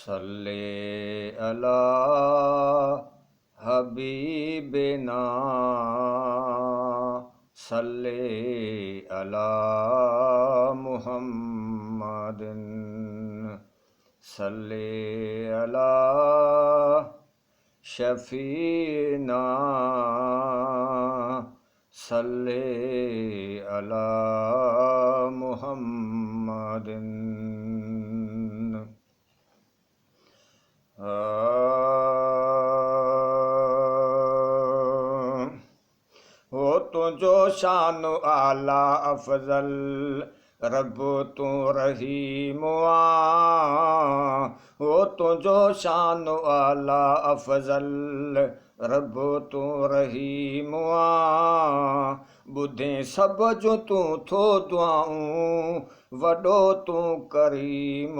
सल्ले अला हबीबिना सल्ले अला मुहम्मदिन सल्ले अला शफीना सल्ले अला मुहम्मदिन। हो तुझो शान आला अफजल रब तू रहीम हो तुझो शान आला अफजल रब तू रहीम ॿुधे सभ जो तू थो दुआऊं वॾो तू करीम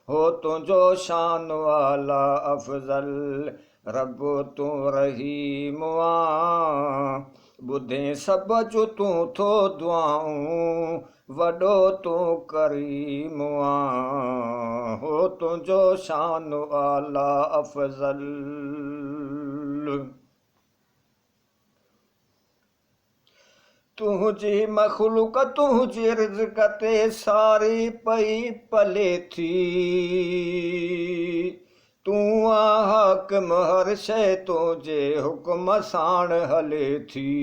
हो तुझो शान आला अफजल रब तू रहीम ॿुधे सभ जो तू थो दुआऊं वॾो तू करीम हो तुझो शान आला अफजल। तुझी मखलूक तुझी रिज़्क़ ते सारी पई पले थी तूं हाकिम हर शइ तुंहिंजे हुकुम साण हले थी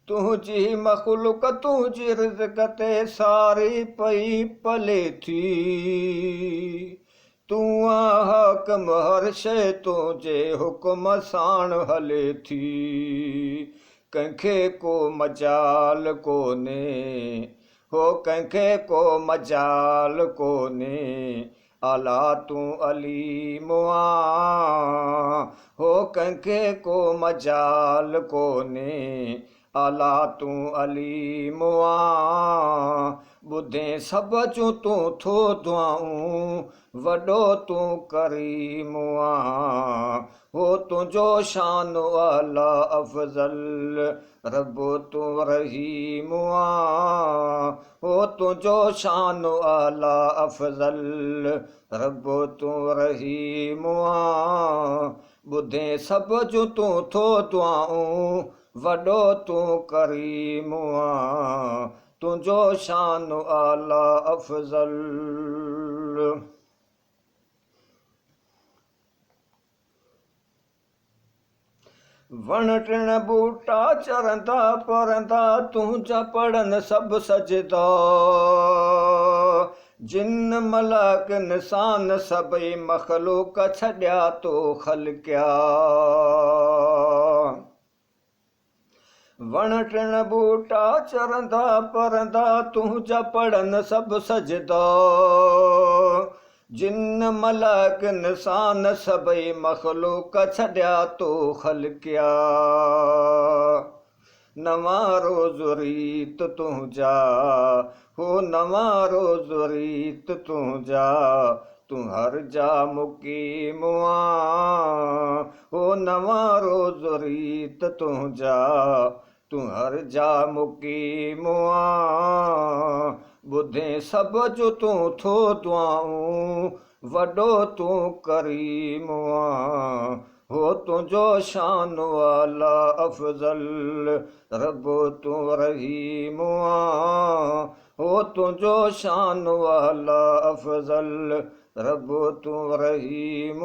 तुझी मखलूक तुझी रिज़्क़ ते सारी पई पले थी तूं हाकिम हर शइ तुंहिंजे हुकुम साण हले थी कंहिंखे को मजाल कोन्हे हो कंहिंखे को मजाल कोन्हे आला तूं अलीम हो कंहिंखे को मजाल कोन्हे आला तूं अलीम ॿुधे सभ जो तूं थो दुआऊं वॾो तूं करीम हो तुंहिंजो शान आला अफजल रब तूं रहीम हो तुंहिंजो शान आला अफजल रब तूं रहीम ॿुधे सभ जो तूं थो दुआऊं वॾो तूं करीम तुंहिंजो शान आला अफजल। वण टिण बूटा चरंदा परंदा तुंहिंजा पढ़नि सभु सजदा जिन मलाक निशान सभई मखलूक छॾिया तो ख़लक़िया वण टिण बूटा चरंदा परंदा तुंहिंजा पढ़नि सभु सजदा जिन मलाक निशान सभई मखलूक छॾिया तो ख़लक़िया नवां रोज़ रीत तुंहिंजा हो नवां रोज़ रीत तुंहिंजा तूं हर जा मुक़ीम हो नवां रोज़ रीत तुंहिंजा तूं हर जा मुक़ीम ॿुधे सभ जो तूं थो दुआऊं वॾो तूं करीम हो तुंहिंजो शान आला अफजल रब तूं रहीम हो तुंहिंजो शान आला अफजल रब तूं रहीम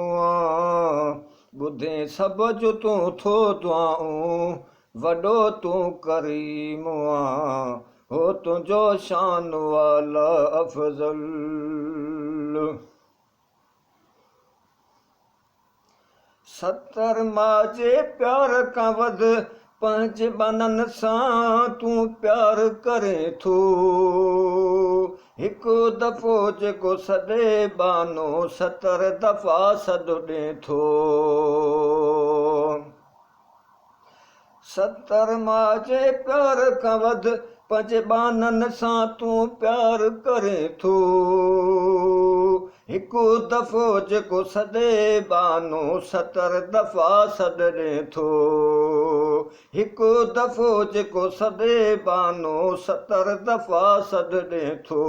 ॿुधे सभ जो तूं थो दुआऊं वॾो तूं करीम हो तुंहिंजो शान आला अफजल। सतर मां जे प्यार खां वधि पंहिंजे बननि सां तूं प्यार करे थो हिकु दफ़ो जेको सॾे बानो 70 दफ़ा सॾु ॾे थो सतर मां जे प्यार खां वध पंहिंजे बाननि सां तूं प्यार करे थो। हिकु दफ़ो जेको सॾे बानो 70 दफ़ा सॾे थो। हिकु दफ़ो जेको सॾे बानो 70 दफ़ा सॾे थो।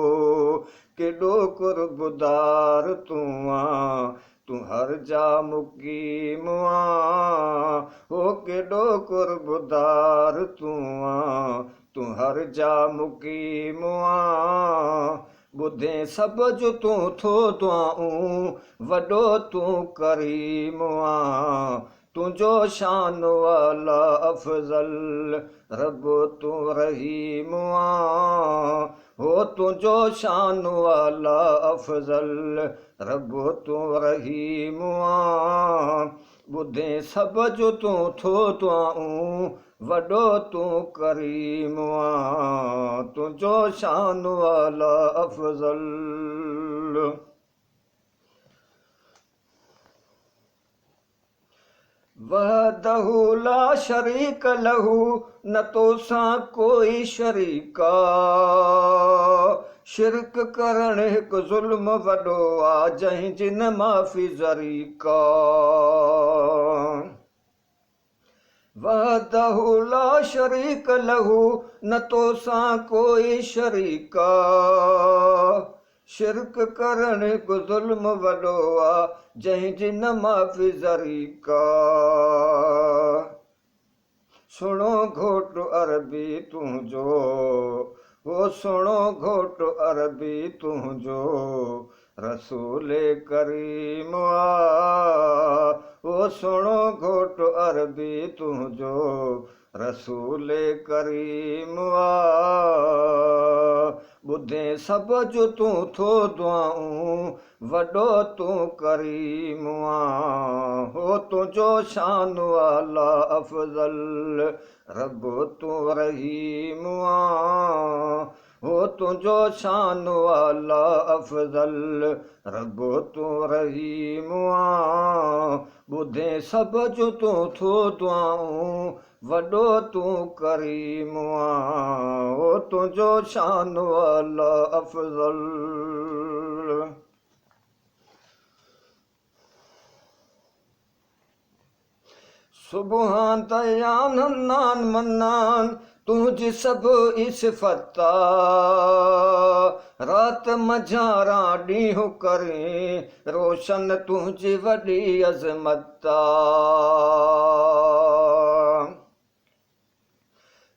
केॾो कुर्बदार तूं आं, तूं हर जा मुक़ीम आं। हो केॾो कुर्बदार तूं आं, तूं हर जा मुक़ीम आं। ॿुधे सभ जो तूं थो दुआऊं, वॾो तूं करीम आं। तुंहिंजो शान वाला अफ़ज़ल, रब तूं रहीम आं। हो तुंहिंजो शान वाला अफ़ज़ल, रब तूं रहीम आं। ॿुधे सभ जो तूं थो दुआऊं, वॾो तूं करीम आं। तुंहिंजो शान वाला अफ़ज़ल। वहदहू ला शरीक लहू, न तोसां कोई शरीका। शिरक करण हिकु ज़ुल्म वॾो आ, जंहिंजी न माफ़ी ज़रीका। वहदहू ला शरीक लहू, न तोसां कोई शरीका। शिरक करण हिकु ज़ुल्म वॾो आ, जंहिंजी न माफ़ी ज़रीका। सुहिणो घोटु अरबी तुंहिंजो, हो सुहिणो घोटु अरबी तुंहिंजो, रसूल करीम आ। हो सुहिणो घोटु अरबी तुंहिंजो, रसूल करीम आ। ॿुधे सभ जो तूं थो दुआऊं, वॾो तूं करीम आं। हो तुंहिंजो शान वाला अफ़ज़ल, रब तूं रहीम आं। हो तुंहिंजो शान वाला अफ़ज़ल, रब तूं रहीम आं। ॿुधे सभ जो तूं थो दुआऊं, वॾो तूं करीम आं। हो तुंहिंजो शान वाला अफ़ज़ल। सुबहान दयान हन्नान मन्नान, तुंहिंजी सभु ई सिफ़त आ। राति मझारा ॾींहुं करे, रोशन तुंहिंजी वॾी अज़मत आ।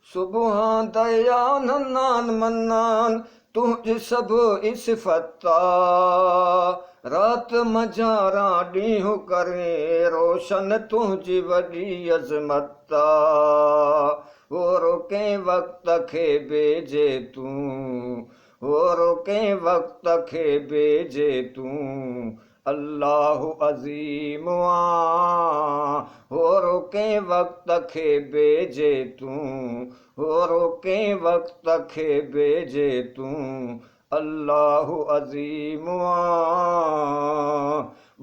सुबहान दयान हन्नान मन्नान, तुंहिंजी सभु ई सिफ़त आ। राति मझारा ॾींहुं करे, रोशन तुंहिंजी वॾी अज़मत आ। हो रोके वक़्त खे बेजे तूं, हो रोके वक़्त खे बेजे तूं, अल्लाहु अज़ीम आ। हो रोके वक़्त खे बेजे तूं, हो रोके वक़्त खे बेजे तूं, अल्लाहु अज़ीम आ।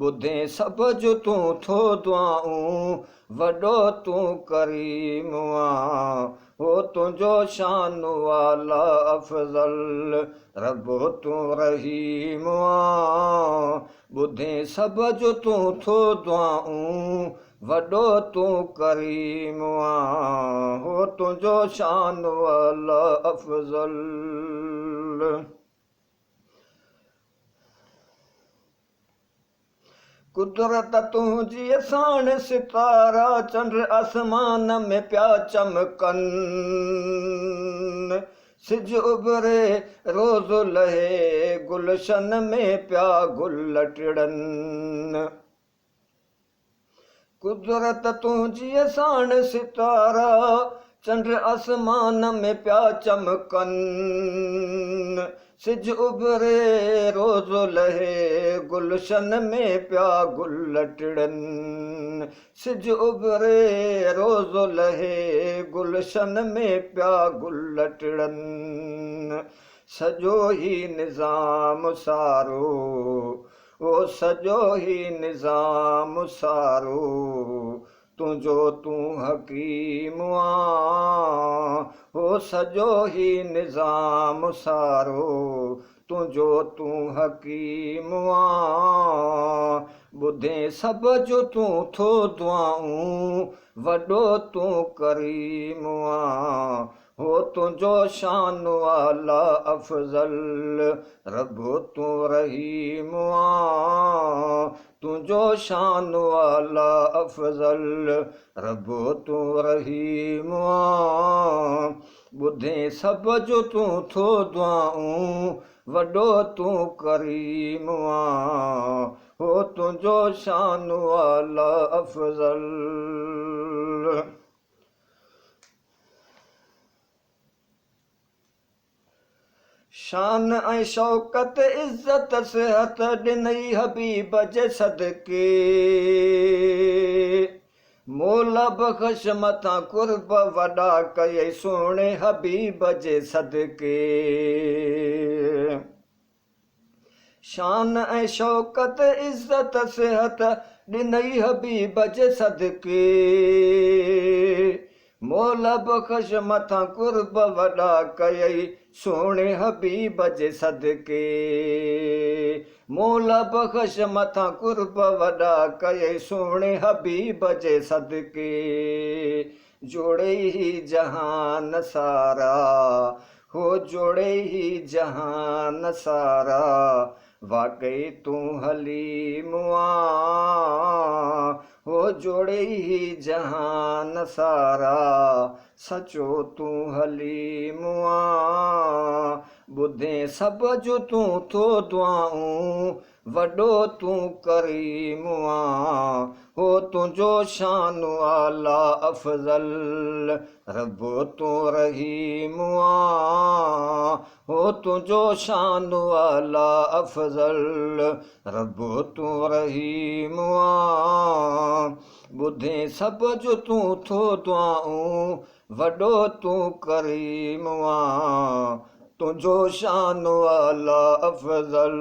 ॿुधे सभ जो तूं थो दुआऊं, वॾो तूं करीम आं। हो तुंहिंजो शान वाला अफ़ज़ल, रब तूं रहीम आं। ॿुधे सभ जो तूं थो दुआऊं, वॾो तूं करीम आं। हो तुंहिंजो शान वाला अफ़ज़ल। कुदरत तुंहिंजी साण सितारा, चंड आसमान में पिया चमकनि। सिज उभरे रोज़ लहे, गुलशन में पिया गुल टिड़नि। कुदरत तुंहिंजी साण सितारा, चंड आसमान में पिया चमकनि। सिज उभरे रोज़ लहे, गुलशन में पिया गुल टिड़नि। सिज उभरे रोज़ लहे, गुलशन में पिया गुल टिड़नि। सॼो ई निज़ाम सारो, ओ सॼो ई निज़ाम सारो, तुंहिंजो तूं हकीम आं, हो सॼो ई निज़ाम सारो तुंहिंजो तूं हकीम आं। ॿुधे सभ जो तूं थो दुआऊं, वॾो तूं करीम आं। हो तुंहिंजो शान वाला अफ़ज़ल, रबो तूं रहीम आं। तुंहिंजो शान वाला अफ़ज़ल, रबो तूं रहीम आं। ॿुधे सभ जो तूं थो दुआऊं, वॾो तूं करीम आं। हो तुंहिंजो शान वाला अफ़ज़ल। शान ऐं शौक़त इज़त सिहत ॾिनई हबीब जे सदके, मोल बख़्श मथां कुर्ब वॾा कयई सुहिणे हबीब जे सदके। शान ऐं शौक़त इज़त सिहत ॾिनई हबीब जे सदके, मोल बख़्श मथां कुर्ब वॾा कयई सुहिणे हबीब जे सदके। मोल बख़्श मथां कुर्ब वॾा कयई सुहिणे हबीब जे सदके। जोड़े ही जहान सारा, हो जोड़े ही जहान सारा, वाकई तूं हलीम आं। हो जोड़े ही जहान सारा, सचो तूं हलीम आं। ॿुधे सभ जो तूं थो दुआऊं, वॾो तूं करीम आं। हो तुंहिंजो शान वाला अफ़ज़ल, रबो तूं रहीम आं। हो तुंहिंजो शान वाला अफ़ज़ल, रबो तूं रहीम आं। ॿुधे सभ जो तूं थो दुआऊं, वॾो तूं करीम आं। तुंहिंजो शान वाला अफ़ज़ल।